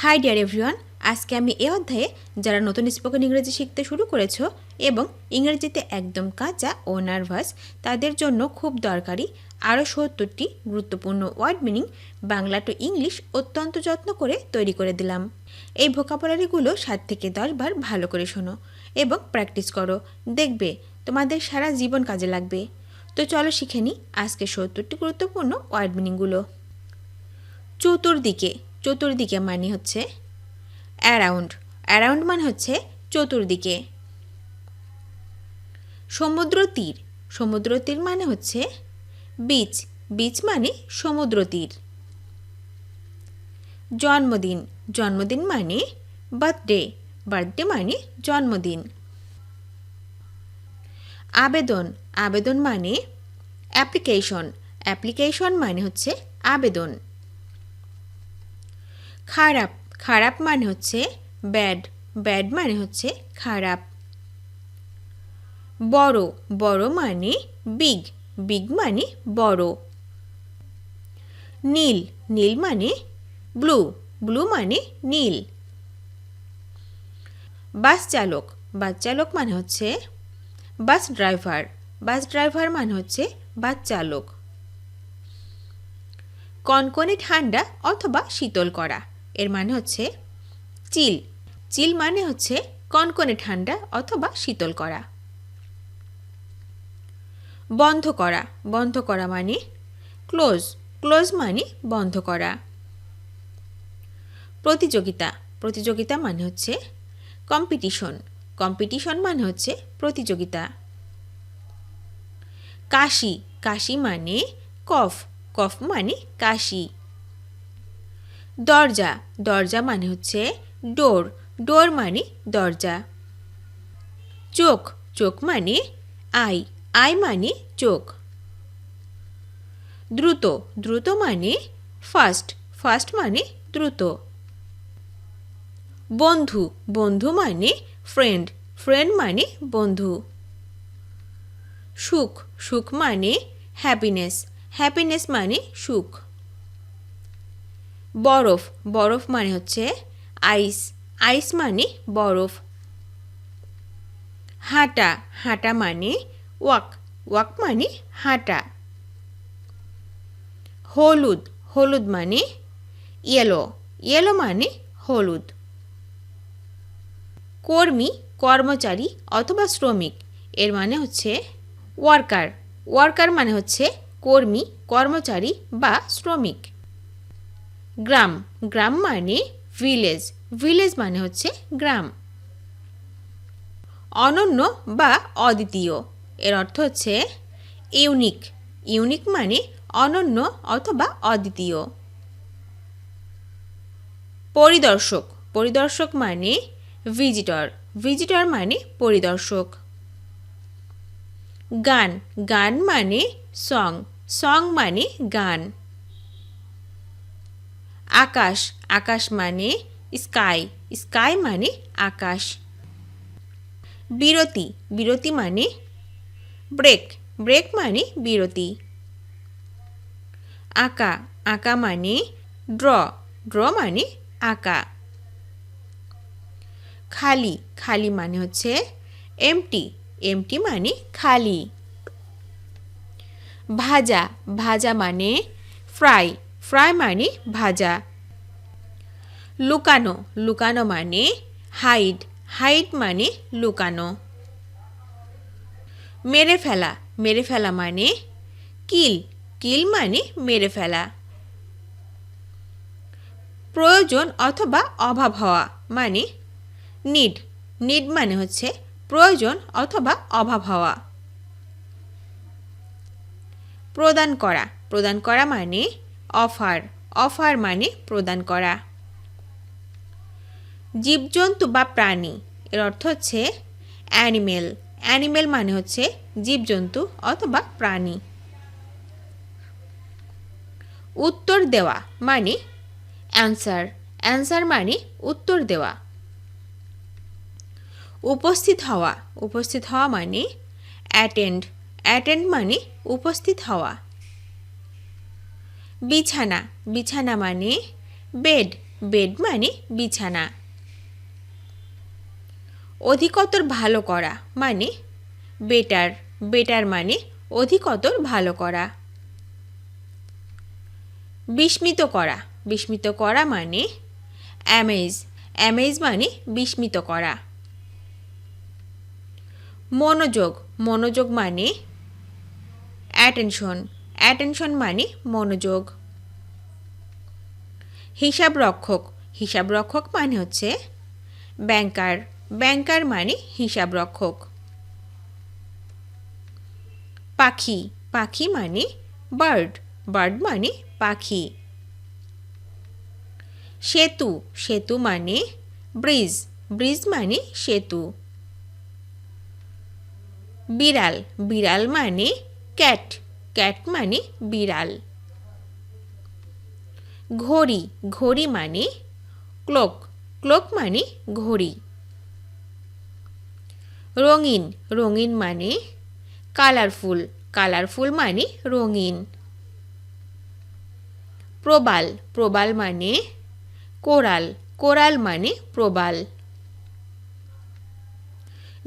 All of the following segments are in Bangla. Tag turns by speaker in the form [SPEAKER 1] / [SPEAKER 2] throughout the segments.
[SPEAKER 1] হাই ডিয়ার এভরিওয়ান, আজকে আমি এই অধ্যায়ে যারা নতুন স্পোকেন ইংরেজি শিখতে শুরু করেছো এবং ইংরেজিতে একদম কাঁচা ও নার্ভাস তাদের জন্য খুব দরকারি আরও ৭০টি গুরুত্বপূর্ণ word meaning Bangla to English অত্যন্ত যত্ন করে তৈরি করে দিলাম। এই ভোকাবুলারিগুলো ৭ থেকে ১০ বার ভালো করে শোনো এবং প্র্যাকটিস করো, দেখবে তোমাদের সারা জীবন কাজে লাগবে। তো চলো শিখে নিই আজকে ৭০টি গুরুত্বপূর্ণ ওয়ার্ড মিনিংগুলো। চতুর্দিকে, চতুর্দিকে মানে হচ্ছে অ্যারাউন্ড, অ্যারাউন্ড মানে হচ্ছে চতুর্দিকে। সমুদ্র তীর, সমুদ্র তীর মানে হচ্ছে বিচ, বিচ মানে সমুদ্র তীর। জন্মদিন, জন্মদিন মানে বার্থডে, বার্থডে মানে জন্মদিন। আবেদন, আবেদন মানে অ্যাপ্লিকেশন, অ্যাপ্লিকেশন মানে হচ্ছে আবেদন। খারাপ, খারাপ মানে হচ্ছে ব্যাড, ব্যাড মানে হচ্ছে খারাপ। বড়, বড় মানে বিগ, বিগ মানে বড়। নীল, নীল মানে ব্লু, ব্লু মানে নীল। বাস চালক, বাস চালক মানে হচ্ছে বাস ড্রাইভার, বাস ড্রাইভার মানে হচ্ছে বাস চালক। কনকনে ঠান্ডা অথবা শীতল করা, এর মানে হচ্ছে চিল, চিল মানে হচ্ছে কনকনে ঠান্ডা অথবা শীতল করা। বন্ধ করা, বন্ধ করা মানে ক্লোজ, ক্লোজ মানে বন্ধ করা। প্রতিযোগিতা, প্রতিযোগিতা মানে হচ্ছে কম্পিটিশন, কম্পিটিশন মানে হচ্ছে প্রতিযোগিতা। কাশি, কাশি মানে কফ, কফ মানে কাশি। দরজা, দরজা মানে হচ্ছে ডোর, ডোর মানে দরজা। চোখ, চোখ মানে আই, আই মানে চোখ। দ্রুত, দ্রুত মানে ফাস্ট, ফাস্ট মানে দ্রুত। বন্ধু, বন্ধু মানে ফ্রেন্ড, ফ্রেন্ড মানে বন্ধু। সুখ, সুখ মানে হ্যাপিনেস, হ্যাপিনেস মানে সুখ। বরফ, বরফ মানে হচ্ছে আইস, আইস মানে বরফ। হাঁটা, হাঁটা মানে ওয়াক, ওয়াক মানে হাঁটা। হলুদ, হলুদ মানে ইয়েলো, ইয়েলো মানে হলুদ। কর্মী, কর্মচারী অথবা শ্রমিক, এর মানে হচ্ছে ওয়ার্কার, ওয়ার্কার মানে হচ্ছে কর্মী, কর্মচারী বা শ্রমিক। গ্রাম, গ্রাম মানে ভিলেজ, ভিলেজ মানে হচ্ছে গ্রাম। অনন্য বা অদ্বিতীয়, এর অর্থ হচ্ছে ইউনিক, ইউনিক মানে অনন্য অথবা অদ্বিতীয়। পরিদর্শক, পরিদর্শক মানে ভিজিটর, ভিজিটর মানে পরিদর্শক। গান, গান মানে সং, সং মানে গান। আকাশ, আকাশ মানে স্কাই, স্কাই মানে আকাশ। বিরতি, বিরতি মানে ব্রেক, ব্রেক মানে বিরতি। আঁকা, আঁকা মানে ড্র, ড্র মানে আঁকা। খালি, খালি মানে হচ্ছে এমটি, এমটি মানে খালি। ভাজা, ভাজা মানে ফ্রাই, ফ্রাই মানে ভাজা। লুকানো, লুকানো মানে হাইড, হাইড মানে লুকানো। মেরে ফেলা, মেরে ফেলা মানে কিল, কিল মানে মেরে ফেলা। প্রয়োজন অথবা অভাব হওয়া মানে নিড, নিড মানে হচ্ছে প্রয়োজন অথবা অভাব হওয়া। প্রদান করা, প্রদান করা মানে অফার, অফার মানে প্রদান করা। জীবজন্তু বা প্রাণী, এর অর্থ হচ্ছে অ্যানিমেল, অ্যানিমেল মানে হচ্ছে জীবজন্তু অথবা প্রাণী। উত্তর দেওয়া মানে অ্যান্সার, অ্যান্সার মানে উত্তর দেওয়া। উপস্থিত হওয়া, উপস্থিত হওয়া মানে অ্যাটেন্ড, অ্যাটেন্ড মানে উপস্থিত হওয়া। বিছানা, বিছানা মানে বেড, বেড মানে বিছানা। অধিকতর ভালো করা মানে বেটার। বেটার মানে অধিকতর ভালো করা। বিস্মিত করা। বিস্মিত করা মানে অ্যামেজ। অ্যামেজ মানে বিস্মিত করা। মনোযোগ। মনোযোগ মানে অ্যাটেনশন। অ্যাটেনশন মানে মনোযোগ। হিসাব রক্ষক। হিসাব রক্ষক মানে হচ্ছে ব্যাংকার। ব্যাংকার মানে হিসাব রক্ষক। পাখি। পাখি মানে বার্ড। বার্ড মানে পাখি। সেতু। সেতু মানে ব্রিজ। ব্রিজ মানে সেতু। বিড়াল। বিড়াল মানে ক্যাট। ক্যাট মানে বিড়াল। ঘড়ি। ঘড়ি মানে ক্লক। ক্লক মানে ঘড়ি। রঙিন। রঙিন মানে কালারফুল। কালারফুল মানে রঙিন। প্রবাল। প্রবাল মানে কোরাল। কোরাল মানে প্রবাল।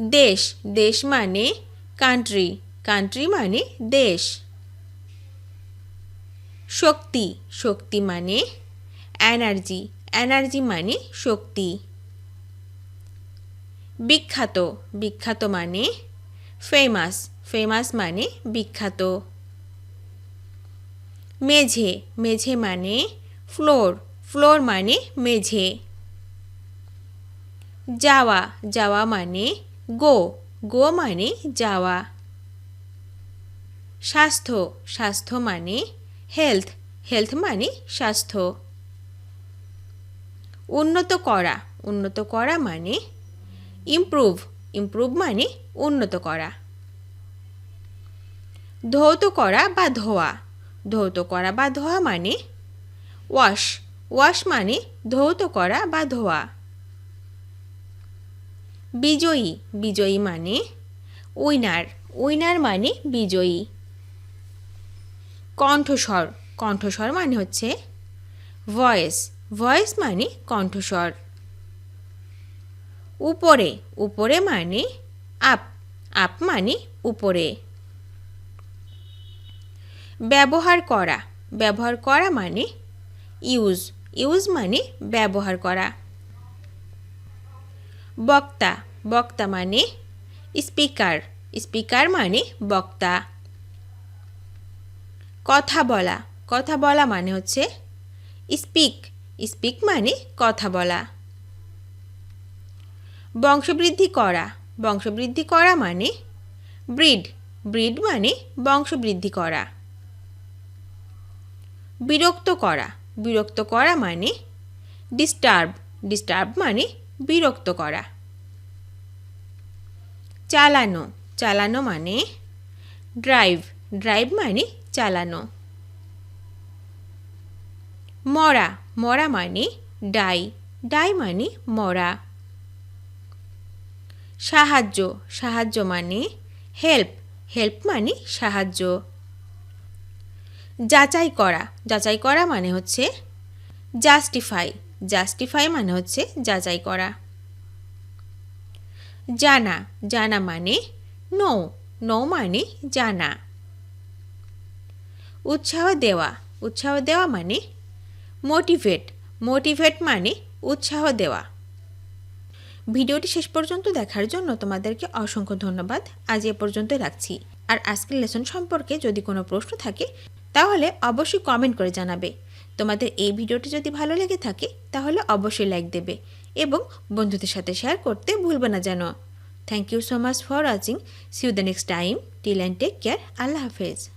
[SPEAKER 1] দেশ। দেশ মানে কান্ট্রি। কান্ট্রি মানে দেশ। শক্তি। শক্তি মানে এনার্জি। এনার্জি মানে শক্তি। বিখ্যাত। বিখ্যাত মানে ফেমাস। ফেমাস মানে বিখ্যাত। মেঝে। মেঝে মানে ফ্লোর। ফ্লোর মানে মেঝে। যাওয়া। যাওয়া মানে গো। গো মানে যাওয়া। স্বাস্থ্য। স্বাস্থ্য মানে হেলথ। হেলথ মানে স্বাস্থ্য। উন্নত করা। উন্নত করা মানে ইমপ্রুভ। ইমপ্রুভ মানে উন্নত করা। ধৌত করা বা ধোয়া। ধৌত করা বা ধোয়া মানে ওয়াশ। ওয়াশ মানে ধৌত করা বা ধোয়া। বিজয়ী। বিজয়ী মানে উইনার। উইনার মানে বিজয়ী। কণ্ঠস্বর। কণ্ঠস্বর মানে হচ্ছে ভয়েস। ভয়েস মানে কণ্ঠস্বর। উপরে। উপরে মানে আপ। আপ মানে উপরে। ব্যবহার করা। ব্যবহার করা মানে ইউজ। ইউজ মানে ব্যবহার করা। বক্তা। বক্তা মানে স্পিকার। স্পিকার মানে বক্তা। কথা বলা। কথা বলা মানে হচ্ছে স্পিক। স্পিক মানে কথা বলা। বংশবৃদ্ধি করা। বংশবৃদ্ধি করা মানে ব্রিড। ব্রিড মানে বংশবৃদ্ধি করা। বিরক্ত করা। বিরক্ত করা মানে ডিস্টার্ব। ডিস্টার্ব মানে বিরক্ত করা। চালানো। চালানো মানে ড্রাইভ। ড্রাইভ মানে চালানো। মরা। মরা মানে ডাই। ডাই মানে মরা। সাহায্য। সাহায্য মানে হেল্প। হেল্প মানে সাহায্য। যাচাই করা। যাচাই করা মানে হচ্ছে জাস্টিফাই। জাস্টিফাই মানে হচ্ছে যাচাই করা। জানা। জানা মানে নো। নো মানে জানা। উৎসাহ দেওয়া। উৎসাহ দেওয়া মানে মোটিভেট। মোটিভেট মানে উৎসাহ দেওয়া। ভিডিওটি শেষ পর্যন্ত দেখার জন্য তোমাদেরকে অসংখ্য ধন্যবাদ। আজ এ পর্যন্ত রাখছি। আর আজকের লেসন সম্পর্কে যদি কোনো প্রশ্ন থাকে তাহলে অবশ্যই কমেন্ট করে জানাবে। তোমাদের এই ভিডিওটি যদি ভালো লেগে থাকে তাহলে অবশ্যই লাইক দেবে এবং বন্ধুদের সাথে শেয়ার করতে ভুলবে না যেন। Thank you so much for watching. See you the next time. Till and take care. আল্লাহ হাফেজ।